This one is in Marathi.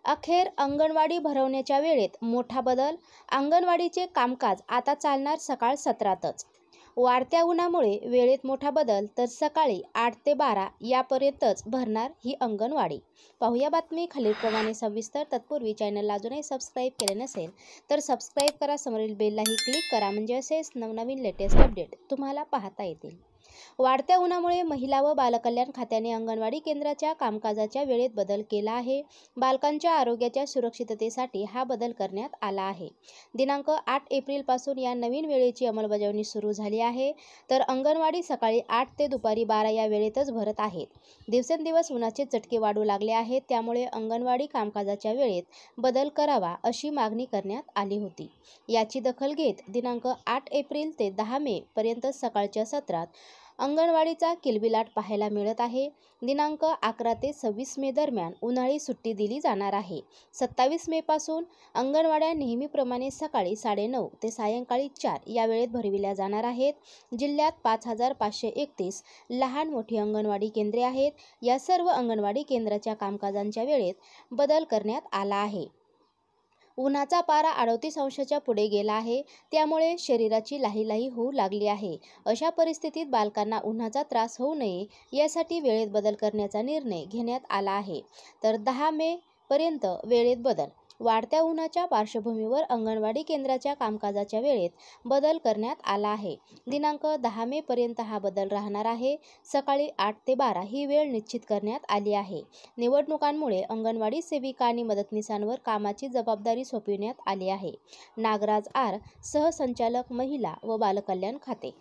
अखेर अंगणवाडी भरवण्याच्या वेळेत मोठा बदल. अंगणवाडीचे कामकाज आता चालणार सकाळ सत्रातच. वाढत्या उन्हामुळे वेळेत मोठा बदल, तर सकाळी 8 ते 12 यापर्यंतच भरणार ही अंगणवाडी. पाहूया बातमी खालीलप्रमाणे सविस्तर. तत्पूर्वी चॅनलला अजूनही सबस्क्राईब केले नसेल तर सबस्क्राईब करा, समोरील बेललाही क्लिक करा, म्हणजे असेच नवनवीन लेटेस्ट अपडेट तुम्हाला पाहता येतील. वाढत्या उन्हामुळे महिला व बालकल्याण खात्याने अंगणवाडी केंद्राच्या कामकाजाच्या वेळेत बदल केला आहे. बालकांच्या आरोग्याच्या सुरक्षिततेसाठी हा बदल करण्यात आला आहे. दिनांक 8 एप्रिलपासून या नवीन वेळेची अंमलबजावणी सुरू झाली आहे. तर अंगणवाडी सकाळी 8 ते दुपारी 12 या वेळेतच भरत आहेत. दिवसेंदिवस उन्हाचे चटके वाढू लागले आहेत, त्यामुळे अंगणवाडी कामकाजाच्या वेळेत बदल करावा अशी मागणी करण्यात आली होती. याची दखल घेत दिनांक 8 एप्रिल ते 10 मे पर्यंत सकाळच्या सत्रात अंगणवाडीचा किलबिलाट पाहायला मिळत आहे. दिनांक 11 ते 26 मे दरम्यान उन्हाळी सुट्टी दिली जाणार आहे. 27 मे पासून अंगणवाड्या नेहमीप्रमाणे सकाळी 9:30 ते सायंकाळी 4 या वेळेत भरविल्या जाणार आहेत. जिल्ह्यात 5,531 लहान मोठी अंगणवाडी केंद्रे आहेत. या सर्व अंगणवाडी केंद्राच्या कामकाजांच्या वेळेत बदल करण्यात आला आहे. उन्हाचा पारा 38 अंशाच्या पुढे गेला आहे, त्यामुळे शरीराची लाहीलाही होऊ लागली आहे. अशा परिस्थितीत बालकांना उन्हाचा त्रास होऊ नये यासाठी वेळेत बदल करण्याचा निर्णय घेण्यात आला आहे. तर 10 मे पर्यंत वेळेत बदल. वाढत्या उन्हाच्या पार्श्वभूमीवर अंगणवाडी केंद्राच्या कामकाजाच्या वेळेत बदल करण्यात आला आहे. दिनांक 10 मे पर्यंत हा बदल राहणार आहे. सकाळी 8 ते 12 ही वेळ निश्चित करण्यात आली आहे. निवडणुकांमुळे अंगणवाडी सेविका आणि मदतनीसांवर कामाची जबाबदारी सोपविण्यात आली आहे. नागराज आर, सहसंचालक महिला व बालकल्याण खाते.